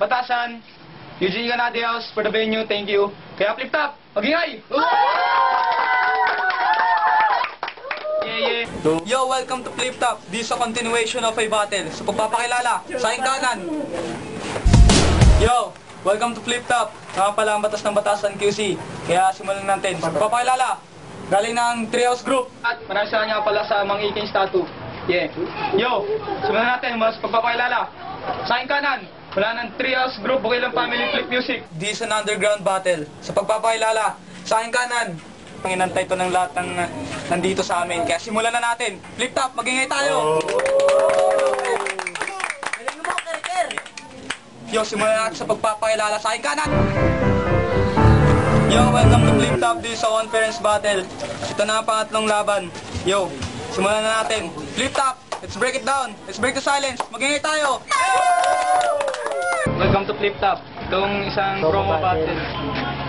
Batasan, Eugene Ganadios for the venue, thank you. Kaya Flip Top, magingay! Yeah, yeah. Yo, welcome to Flip Top. This is a continuation of a battle. Sa pagpapakilala, sa aking kanan. Yo, welcome to Flip Top. Nga pala ang batas ng batasan QC. Kaya simulan natin. Sa pagpapakilala, galing ng Treehouse Group. At maraming salamat nga pala sa Mang Iking Statue. Yeah. Yo, simulan natin mas pagpapakilala. Sa aking kanan, wala ng Treehouse Group, Bukilang Family Flip Music. This is an underground battle. Sa pagpapakilala, sa aking kanan, panginantay ito ng lahat ng nandito sa amin. Kaya simulan na natin. Flip Top, magingay tayo! Yo, simulan natin sa pagpapakilala sa aking kanan. Yo, welcome to Flip Top. This is a one parents battle. Ito na ang pangatlong laban. Yo, simulan na natin. Flip Top, let's break it down. Let's break the silence. Magingay tayo! Welcome to Flip Top. Itong isang promo battle.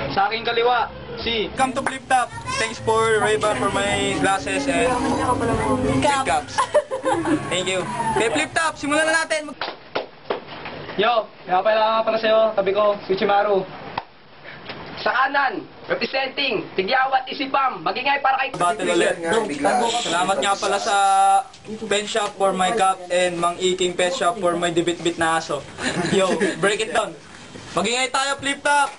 Sa aking kaliwa, si Come to Flip Top. Thanks for Ray-Ban for my glasses and flip caps. Thank you. Okay, Flip Top, simulan na natin. Yo, nakapala pala sa'yo, tabi ko, si Chimaru. Sa kanan, representing Tigyawat Isipam, magingay para kay Battle ulit. Salamat nga pala sa pen shop for my cup and Mang Iking pet shop for my dibit-bit na aso. Yo, break it down. Magingay tayo, Flip Top!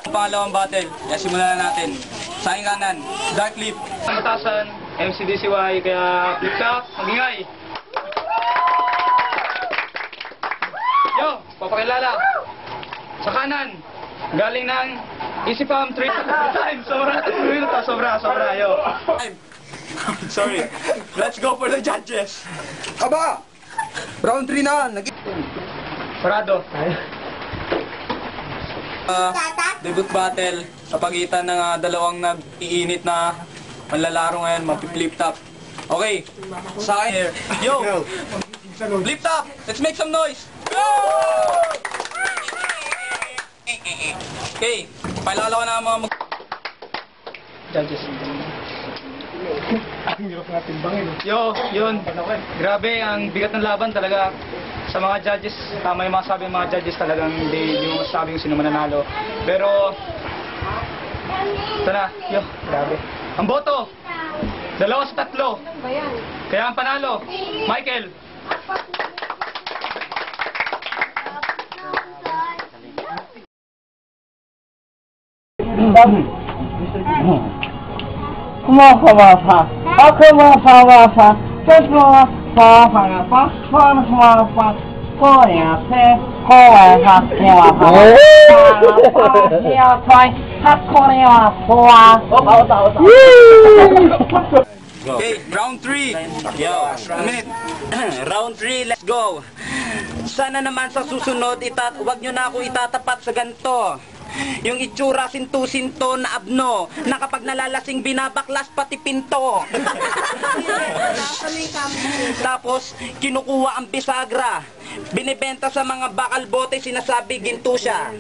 Ang pangalawang battle, kaya simulan na natin. Sa aking kanan, Dark Flip. Batasan, MCDCY, kaya Flip Top, magingay! Yo, papakilala. Sa kanan, galing ng Isipam 3 times. Sobra, yo. Sorry. Let's go for the judges. Aba! Round 3 na! Parado. Debut battle sa pagitan ng dalawang nag-iinit na manlalaro ngayon, mag-flip top. Okay, sa akin here. Yo! Flip top! Let's make some noise! Go! Okay, pailala ko na mga Judges. Yo, yun. Grabe, ang bigat ng laban talaga. Sa mga judges, tama yung mga sabi ng mga judges talagang hindi mo masasabi kung sino mananalo. Pero, ito na, yo, grabe. Ang boto, 2-3. Kaya ang panalo, Michael. Okay, round 3. Yo, a minute. Round 3, let's go. Sana naman sa susunod, wag nyo na ako itatapat sa ganito. Yung itsura sinto-sinto na abno, na kapag nalalasing binabaklas pati pinto. Tapos, kinukuha ang bisagra. Binibenta sa mga bakal bote, sinasabi ginto siya.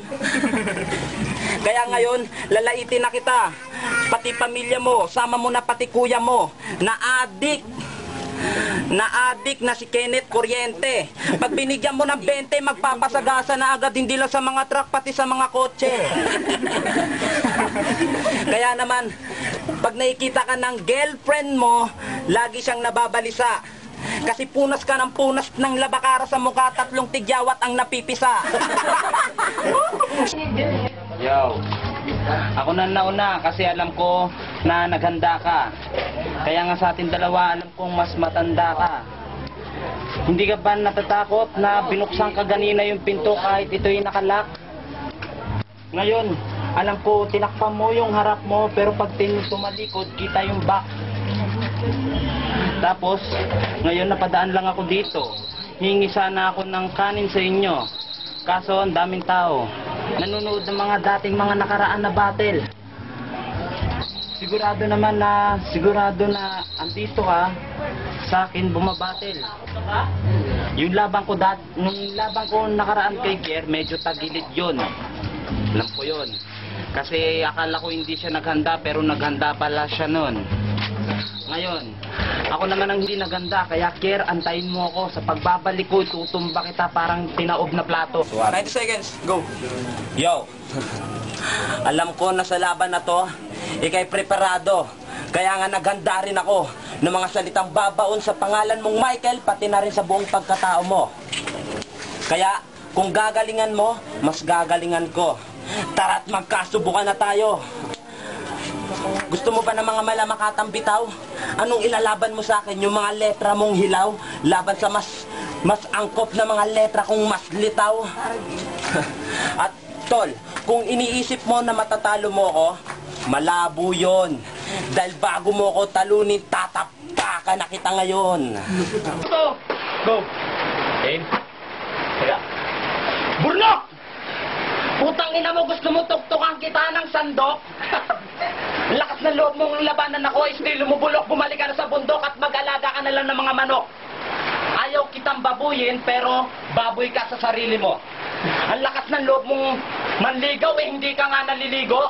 Kaya ngayon, lalaitin na kita. Pati pamilya mo, sama mo na pati kuya mo, na adik na si Kenneth Kuryente. Pag binigyan mo ng 20, magpapasagasa na agad, hindi lang sa mga truck, pati sa mga kotse. Kaya naman, pag nakikita ka ng girlfriend mo, lagi siyang nababalisa. Kasi punas ka ng punas ng labakara sa mukha, 3 tigyawat ang napipisa. Yo, ako na nauna kasi alam ko na naghanda ka. Kaya nga sa ating dalawa, alam kong mas matanda ka. Hindi ka ba natatakot na binuksan ka ganina yung pinto kahit ito'y nakalak? Ngayon, alam ko tinakpan mo yung harap mo, pero pag tumalikod, kita yung back. Tapos, ngayon napadaan lang ako dito. Hingi sana ako ng kanin sa inyo. Kaso ang daming tao. Nanonood ng mga dating mga nakaraan na battle. Sigurado na andito ka sa akin bumabattle. Yung laban ko nakaraan kay Kier, medyo tagilid yun. Alam ko yun. Kasi akala ko hindi siya naghanda, pero naghanda pala siya nun. Ngayon, Ako naman ang hindi naganda, kaya Kier, antayin mo ako. Sa pagbabalik ko, tutumba kita parang tinaob na plato. 90 seconds, go. Yo, alam ko na sa laban na to, ikay preparado. Kaya nga naghanda rin ako ng mga salitang babaon sa pangalan mong Michael, pati na rin sa buong pagkatao mo. Kaya, kung gagalingan mo, mas gagalingan ko. Tara't magkasubukan na tayo. Gusto mo ba ng mga malamakatang bitaw? Anong ilalaban mo sa akin? Yung mga letra mong hilaw? Laban sa mas angkop na mga letra kung mas litaw? At tol, kung iniisip mo na matatalo mo ko, malabo yun. Dahil bago mo ko talunin, tatapakan na kita ngayon. Go! Go! Okay? Teka. Burnok! Putang ina mo, gusto mo tuktukan kita ng sandok? Lakas ng loob mong labanan ako, estilo mo bulok, bumalik ka na sa bundok at mag-alaga ka na lang ng mga manok. Ayaw kitang babuyin, pero baboy ka sa sarili mo. Ang lakas ng loob mong manligaw, hindi ka nga naliligo.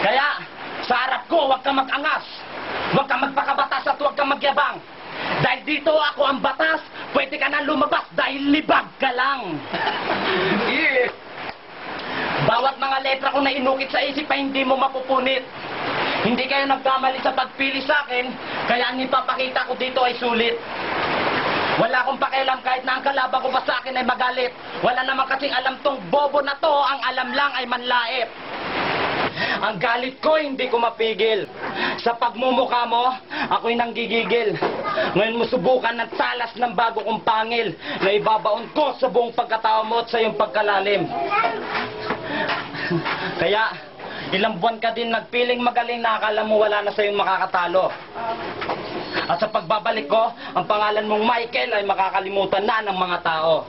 Kaya, sa harap ko, huwag kang mag-angas. Huwag kang magpakabatas at huwag kang magyabang. Dahil dito ako ang batas, pwede ka na lumabas dahil libag ka lang. Bawat mga letra ko na inukit sa isip ay hindi mo mapupunit. Hindi kayo nagkamali sa pagpili sa akin, kaya ang ipapakita ko dito ay sulit. Wala akong pakialam kahit na ang kalaban ko pa sa akin ay magalit. Wala naman kasing alam tong bobo na to, ang alam lang ay manlaip. Ang galit ko hindi ko mapigil. Sa pagmumukha mo, ako'y nanggigigil. Ngayon mo subukan ng talas ng bago kong pangil na ibabaon ko sa buong pagkatao mo at sa iyong pagkalalim. Kaya, ilang buwan ka din nagpiling magaling na akala mo wala na sa iyong makakatalo. At sa pagbabalik ko, ang pangalan mong Michael ay makakalimutan na ng mga tao.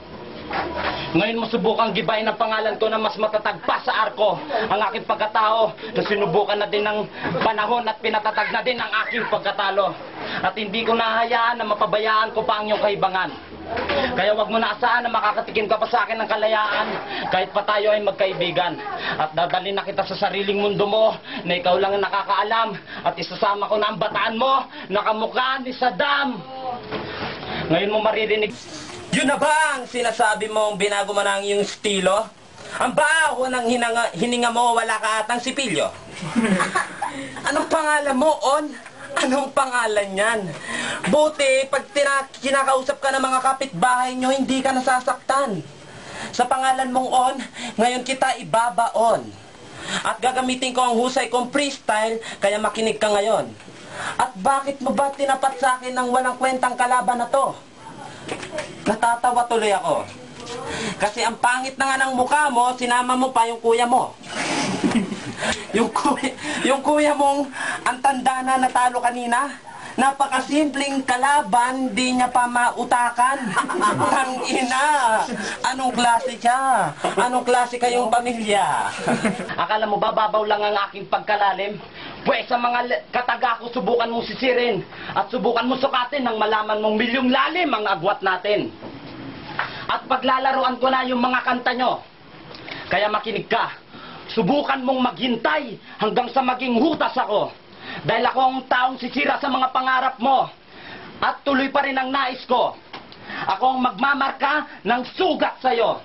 Ngayon mo subukang gibayin ang pangalan ko na mas matatag pa sa arko. Ang aking pagkatao na sinubukan na din ng panahon at pinatatag na din ang aking pagkatalo. At hindi ko nahayaan na mapabayaan ko pa ang iyong kaibangan. Kaya wag mo na asahan na makakatikim ka pa sa akin ng kalayaan kahit pa tayo ay magkaibigan. At dadalhin na kita sa sariling mundo mo na ikaw lang ang nakakaalam. At isasama ko na ang bataan mo na kamukha ni Saddam. Ngayon mo maririnig. Yun na ba ang sinasabi mong binago mo na ang iyong estilo? Ang baho ng hininga mo, wala ka atang sipilyo. Anong pangalan mo, On? Anong pangalan yan? Buti, pag kinakausap ka ng mga kapitbahay nyo, hindi ka nasasaktan. Sa pangalan mong On, ngayon kita ibabaon. At gagamitin ko ang husay kong freestyle, kaya makinig ka ngayon. At bakit mo ba tinapat sa akin ng walang kwentang kalaban na to? Natatawa tuloy ako. Kasi ang pangit na nga ng mukha mo, sinama mo pa yung kuya mo. yung kuya mong ang tanda na natalo kanina, napakasimpleng kalaban, di niya pa mautakan. Ang ina, anong klase siya? Anong klase kayong pamilya? Akala mo bababaw lang ang aking pagkalalim? Pwes sa mga kataga ko, subukan mong sisirin at subukan mong sukatin nang malaman mong milyong lalim ang agwat natin. At paglalaruan ko na yung mga kanta nyo. Kaya makinig ka. Subukan mong maghintay hanggang sa maging hutas ako. Dahil ako ang taong sisira sa mga pangarap mo. At tuloy pa rin ang nais ko. Ako ang magmamarka ng sugat sa'yo.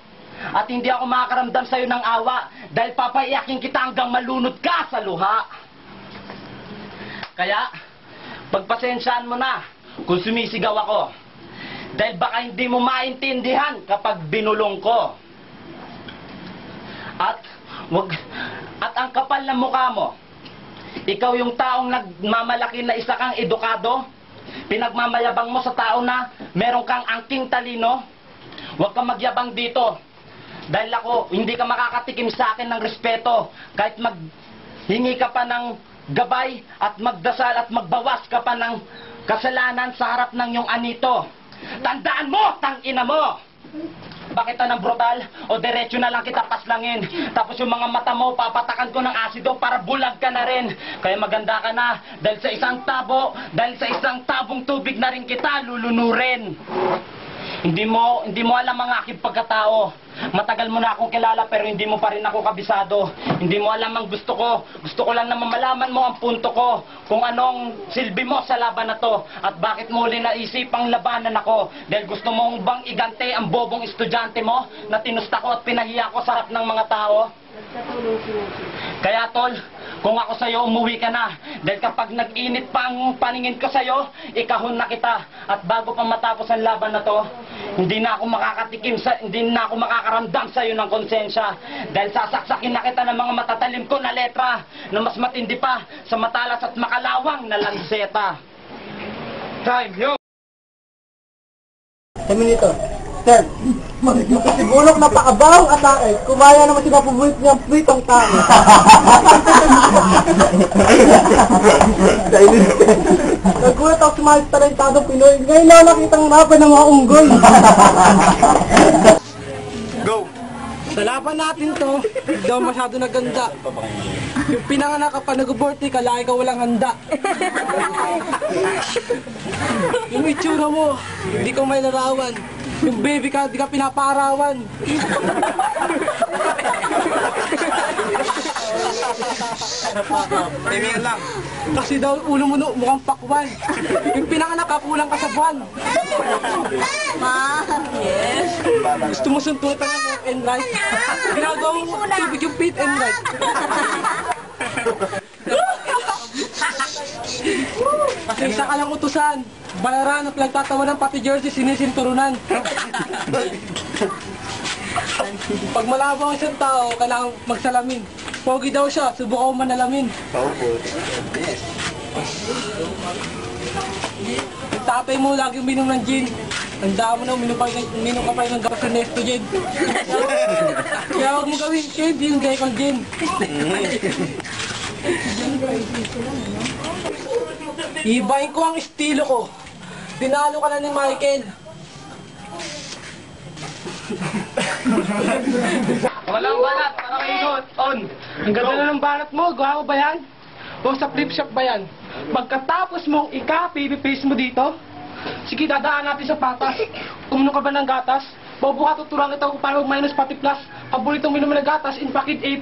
At hindi ako makakaramdam sa'yo ng awa dahil papaiyakin kita hanggang malunod ka sa luha. Kaya, pagpasensyaan mo na kung sumisigaw ako. Dahil baka hindi mo maintindihan kapag binulong ko. At ang kapal ng mukha mo, ikaw yung taong nagmamalaki na isa kang edukado, pinagmamayabang mo sa tao na meron kang angking talino, huwag kang magyabang dito. Dahil ako, hindi ka makakatikim sa akin ng respeto, kahit maghingi ka pa ng gabay at magdasal at magbawas ka pa ng kasalanan sa harap ng iyong anito. Tandaan mo, tangina mo! Bakit ng brutal o diretso na lang kita paslangin? Tapos yung mga mata mo, papatakan ko ng asido para bulag ka na rin. Kaya maganda ka na dahil sa isang tabong tubig na rin kita lulunurin. Hindi mo alam ang aking pagkatao. Matagal mo na akong kilala pero hindi mo pa rin ako kabisado. Hindi mo alam ang gusto ko. Gusto ko lang na malaman mo ang punto ko. Kung anong silbi mo sa laban na to. At bakit mo rin naisipang labanan ako. Dahil gusto mong bang igante ang bobong estudyante mo na tinusta ko at pinahiya ko sa harap ng mga tao. Kaya tol, kung ako sa'yo, umuwi ka na. Dahil kapag nag-init pa ang paningin ko sa'yo, ikahon na kita. At bago pa matapos ang laban na to, hindi na ako makakaramdam sa'yo ng konsensya. Dahil sasaksakin na kita ng mga matatalim ko na letra na mas matindi pa sa matalas at makalawang na lanseta. Time, yo! Minito. Sir, makasibulok na pakabawang atake. Kumaya naman sila pubulit niyang pritong tao. Nagulat ako sa mga talentadong Pinoy. Ngayon lang nakitang mapa ng mga unggoy. Go! Sa laban natin to, hindi daw masyado naganda. Yung pinanganak ka pa nag-aborti ka, laki ka walang handa. Yung itsura mo, hindi ko may larawan. Yung baby ka, di ka pinapaarawan. Timingan lang. Kasi daw ulo mo no, mukhang pakwan. Yung pinanganak ka, kulang ka sa buwan. Yes. Gusto mo suntutan ng left and right? Ginagawa mo tubig yung fit and right. Kasi isa ka lang utusan. Balaran at nagtatawanan pati jersey sinisinturunan. Pag malabo ang isang tao, kailangan magsalamin. Pogi daw siya, subukan mo manalamin. Yung tatay mo laging minom ng gin. Tanda mo na, minom ka pa rin ng gapas ng Nesto Gin. Kaya huwag mo gawin candy yung gay kong gin. Ibahin ko ang estilo ko. Dinalo ka na ni Michael. Walang banat, parang ikot, on! Ang ganda na ng banat mo, gawa mo ba yan? O sa flip shop ba yan? Pagkatapos mong i-copy, i-paste mo dito, sige, dadaan natin sa patas. Umuno ka ba ng gatas? Bobo ka, tuturuan kita kung paano minus pati plus. Paboritong minum ng gatas, in packet A+.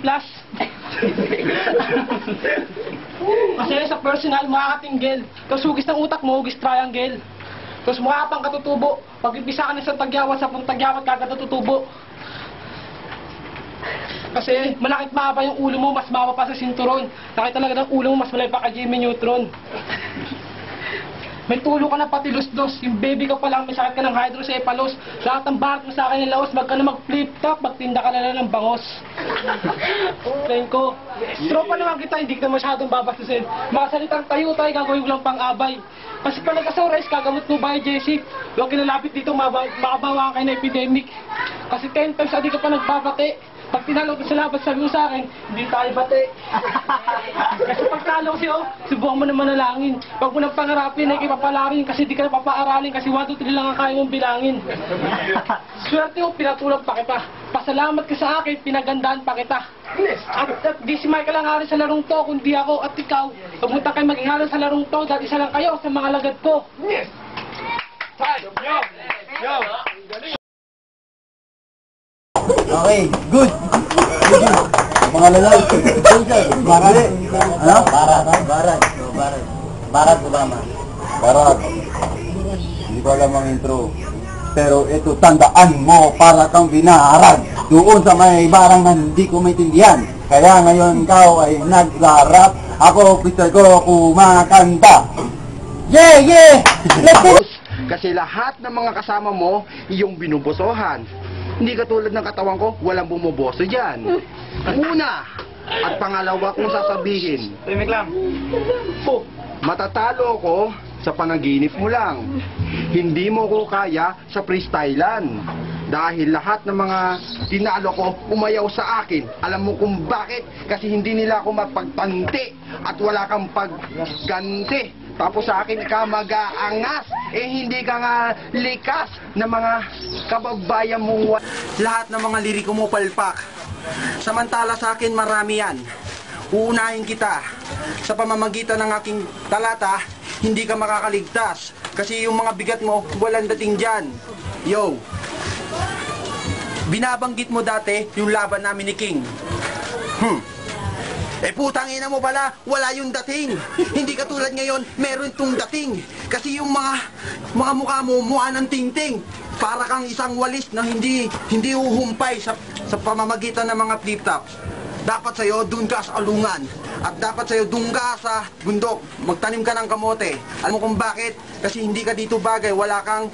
Kasi sa personal, makakatinggil. Tapos hugis ng utak mo, hugis triangle. Tapos mukha pang katutubo. Pag ipisa ka na sa tagyawat, sa pang tagyawat, kagatutubo. Kasi malakit mahaba yung ulo mo, mas mahaba pa sa sinturon. Nakita talaga ng ulo mo, mas malay pa kay Jimmy Neutron. May tulo ka na pati lusdos. Yung baby ka pa lang, may sakit ka ng hydrocephalus. Lahat ng barat mo sa akin ng laos, wag ka na mag-flip top, magtinda ka na lang ng bangos. Friend ko, tropa naman kita, hindi ka masyadong babastusin. Mga salitang tayo tayo, gagawin ko lang pang-abay. Kasi pag nagka-sunrise, kagamot mo ba Jesse? Huwag kinalapit dito, makabawa kayo na epidemic. Kasi 10 times adi ka pa nagbabate. Pag tinalo ko sa laban, sabi mo sa akin, hindi tayo bate. Kasi pag talo ko siyo, subukan mo na manalangin. Pag mo nang pangarapin, ay ipapalarin kasi di ka na papaaralin kasi 1, 2, 3 lang ang kaya mong bilangin. Swerte mo, pinatulang pa kita. Pasalamat ka sa akin, pinagandaan pa kita. At di si Michael ang hari sa larong to, kundi ako at ikaw. Pumunta kayo maging hari sa larong to dahil isa lang kayo sa mga lagad ko. Yes! Time, yo! Yo! Okay, good. Mga lalay. Barad. Ano? Barad Obama. Barad. Hindi ko alam ang intro. Pero ito, tandaan mo para kang binaharag. Doon sa may barang na hindi ko maintindihan. Kaya ngayon ikaw ay naglarap. Ako, officer ko, kumakanta. Yeah, yeah! Let's go! Kasi lahat ng mga kasama mo, yung binubosohan. Hindi katulad ng katawan ko, walang bumuboso dyan. Una, at pangalawa kong sasabihin, Timik lang. matatalo ko sa panaginip mo lang. Hindi mo ko kaya sa freestylan. Dahil lahat ng mga tinalo ko, umayaw sa akin. Alam mo kung bakit? Kasi hindi nila ako mapagtanti at wala kang pagganti. Tapos sa akin ka mag-aangas, hindi ka nga likas na mga kababayan mo. Lahat ng mga liriko mo palpak. Samantala sa akin marami yan. Uunahin kita. Sa pamamagitan ng aking talata, hindi ka makakaligtas. Kasi yung mga bigat mo, walang dating dyan. Yo! binabanggit mo dati yung laban namin ni King. Eh putang ina mo pala, wala yung dating. Hindi katulad ngayon, meron tong dating. Kasi yung mga mukha mo, mukha ng tingting. Para kang isang walis na hindi uhumpay sa pamamagitan ng mga flip-tops. Dapat sa'yo, dun ka sa alungan. At dapat sa'yo, dun ka sa bundok. Magtanim ka ng kamote. Alam mo kung bakit? Kasi hindi ka dito bagay. Wala kang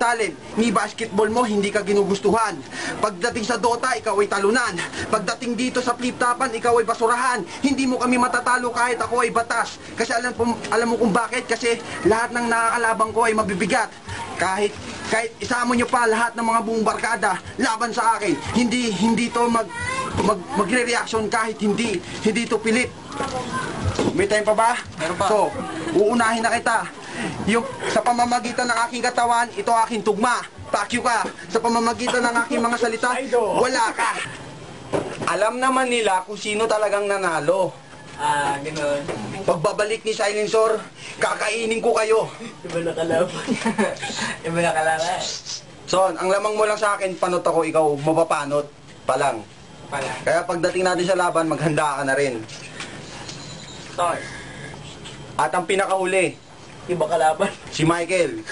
talent. Ni basketball mo, hindi ka ginugustuhan. Pagdating sa Dota, ikaw ay talunan. Pagdating dito sa flip-topan, ikaw ay basurahan. Hindi mo kami matatalo kahit ako ay batas. Kasi alam mo kung bakit? Kasi lahat ng nakakalabang ko ay mabibigat. Kahit isama nyo pa lahat ng mga buong barkada laban sa akin, hindi to magre-reaction kahit hindi to pilit. May time pa ba? Meron pa. So, uunahin na kita. Yung sa pamamagitan ng aking katawan, ito aking tugma. Pakyo ka. Sa pamamagitan ng aking mga salita, wala ka. Alam naman nila kung sino talagang nanalo. Gano'n. Pagbabalik ni Silencer, kakainin ko kayo. Iba na kalaban. Son, ang lamang mo lang sa akin, panot ako, ikaw mapapanot pa lang. Kaya pagdating natin sa laban, maghanda ka na rin. Start. At ang pinakahuli, Iba kalaban. si Michael.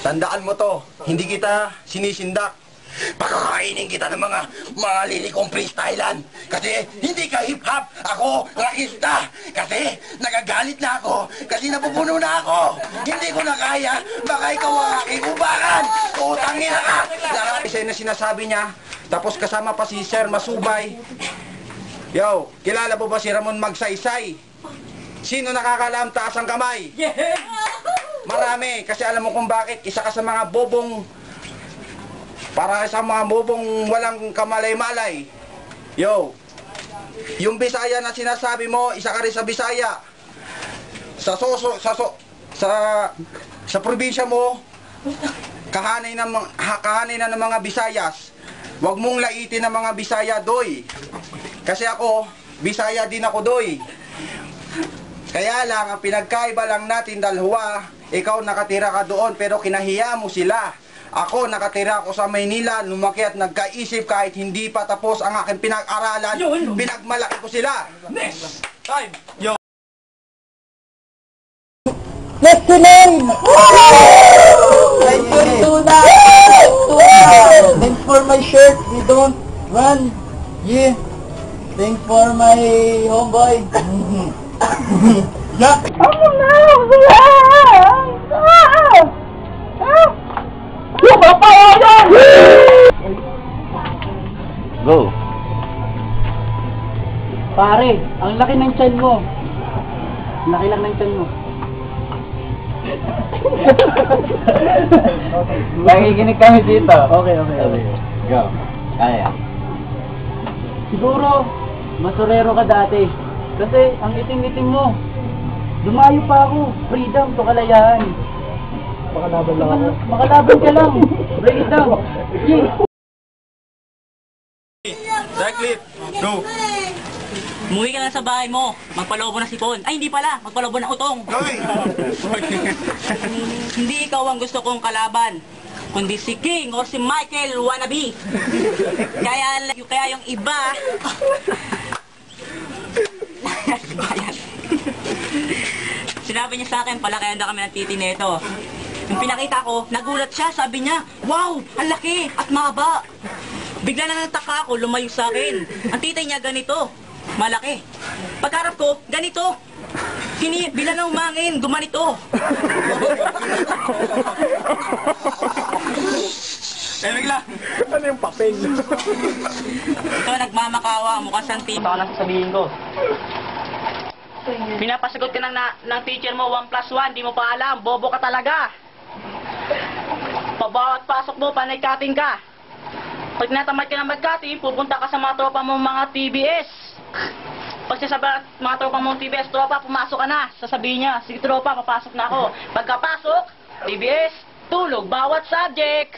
Tandaan mo to, hindi kita sinisindak. Pakakainin kita ng mga lilikong freestylan. Kasi hindi ka hip-hop, ako rockista. Kasi nagagalit na ako, kasi napupuno na ako. Hindi ko na kaya, baka ikaw ang aking ubakan. Utang niya ka. Lahat isa na sinasabi niya, tapos kasama pa si Sir Masubay. Yo, kilala mo ba si Ramon Magsaysay? Sino nakakalam taas ang kamay? Marami, kasi alam mo kung bakit. Isa ka sa mga bobong, para sa mga bobong walang kamalay-malay. Yo, yung Bisaya na sinasabi mo, isa ka rin sa Bisaya. Sa probinsya mo, kahanay na ng mga Bisayas. Huwag mong laitin ng mga Bisaya, doy. Kasi ako, Bisaya din ako, doy. Kaya lang, ang pinagkaiba lang natin dalawa, ikaw nakatira ka doon pero kinahiya mo sila. Ako, nakatira ako sa Maynila, lumaki at nagkaisip kahit hindi pa tapos ang aking pinag-aralan, pinagmalaki ko sila. Next time. Yo. Next to name! Tuna! Thanks for my shirt, we don't run. Yeah. Thanks for my homeboy. Yeah. Go. Pare, ang laki ng tiyan mo. Laki lang ng tiyan mo. Nakikinig kami dito. Okay. Go. Kaya. Siguro, masurero ka dati. Kasi ang itim-itim mo. Dumayo pa ako. Freedom to kalayahan. Makalaban lang ako. Makalaban ka lang. Freedom. Yeah. Direct clip. Go. Umuwi ka na sa bahay mo, magpalobo ng sipon. Ay, hindi pala, magpalobo ng utong. Hindi ikaw ang gusto kong kalaban, kundi si King or si Michael wannabe. Kaya yung iba... Sinabi niya sa akin, palakayan na kami ng titi nito. Yung pinakita ko, nagulat siya, sabi niya, wow, ang laki at mahaba. Bigla na nataka ako, lumayo sa akin. Ang titay niya ganito, malaki. Pagkarap ko, ganito. Bila na umangin, gumanito. Bigla. Ano yung papel? Ito, nagmamakawa, mukhang santi. Ito na sasabihin ko. Pinapasagot ka ng teacher mo 1 plus 1, di mo pa alam, bobo ka talaga. Pabawat pasok mo, panay cutting ka. Pag natamad ka ng mag-cutting, pupunta ka sa mga tropa mong mga TBS. Pag sasabi mga tropa mong TBS, tropa, pumasok ka na. Sasabihin niya, sige tropa, papasok na ako. Pagkapasok, TBS, tulog, bawat subject.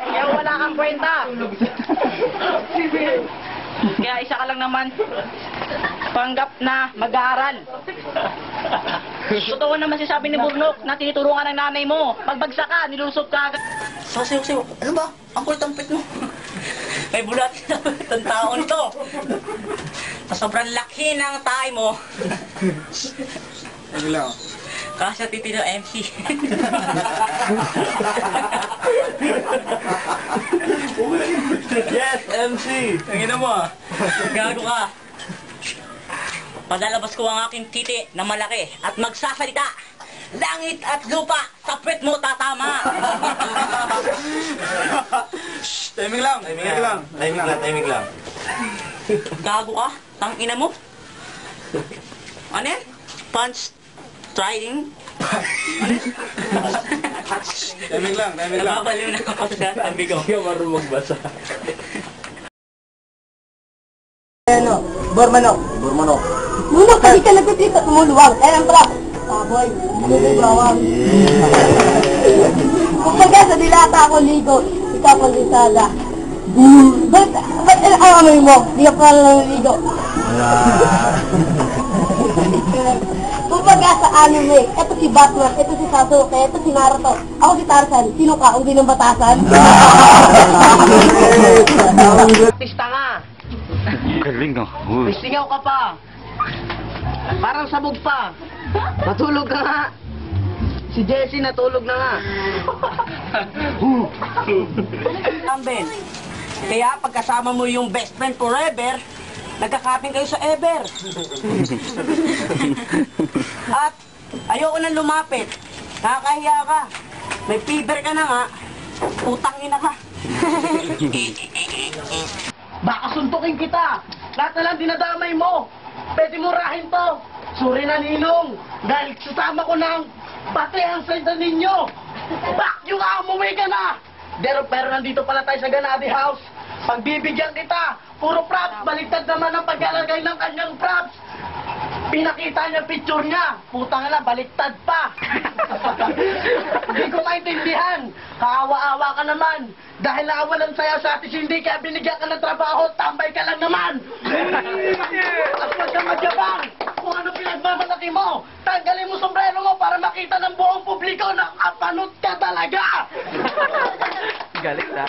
Kaya wala kang kwenta. Kaya isa ka lang naman panggap na mag-aaral. Totoo naman sinasabi ni Burnok na tinuturo ka ng nanay mo. Pagbagsak ka, nilusot ka agad. Sayo, ano ba? Ang kulit-ampit mo. May bulat ng taon to. Sa sobrang laki ng tayo mo. Ano lang? Kasya titino MC. Yes, MC! Tangina mo ah. Gago ka. Padalabas ko ang aking titi na malaki at magsasalita. Langit at lupa, sa puwet mo tatama. Shh! Timing lang! Timing lang. Gago ka? Tangina mo? Ano yan? Punch trying? Timing lang. Nababaliw na ako sa sabi ko. Hindi ka marunong magbasa. Bormanok. Lumak, kasi ka nagtitrip at umuluwang. Kaya ang prap. Baboy. Bawang. Kung pagka sa dilata ako ligo, ikaw pang disada. Ba't ang amoy mo? Di ka pa naliligo. Kung pagka sa anime, eto si Batman, eto si Sasuke, eto si Naruto. Ako si Tarzan. Sino ka? Unggi ng batasan? Artista nga. Galing no. May singaw ka pa. Parang sabog pa. Natulog ka nga. Si Jessie natulog na nga. Ben, kaya pagkasama mo yung best friend forever, nagkakapin kayo sa ever. At ayoko nang lumapit. Nakakahiya ka. May fever ka na nga. Utang ina ka. Baka suntukin kita. Lahat na lang dinadamay mo. Pwede mo rahin to. Sorry na ninong. Dahil susama ko ng pati ang senta ninyo. Bak yung umuwi ka na. Pero nandito pala tayo sa Ganadi House. Pagbibigyan kita. Puro props. Baliktad naman ang paglalagay ng kanyang props. Pinakita niya picture niya. Putang na, baliktad pa. Hindi ko maintindihan. Kaawa-awa ka naman. Dahil naawalan saya sa atis hindi kaya binigyan ka ng trabaho, tambay ka lang naman. At huwag kang magyabang. Kung ano pinagmamalaki mo, tanggalin mo sombrero mo para makita ng buong publiko na kapanot ka talaga. Galing na.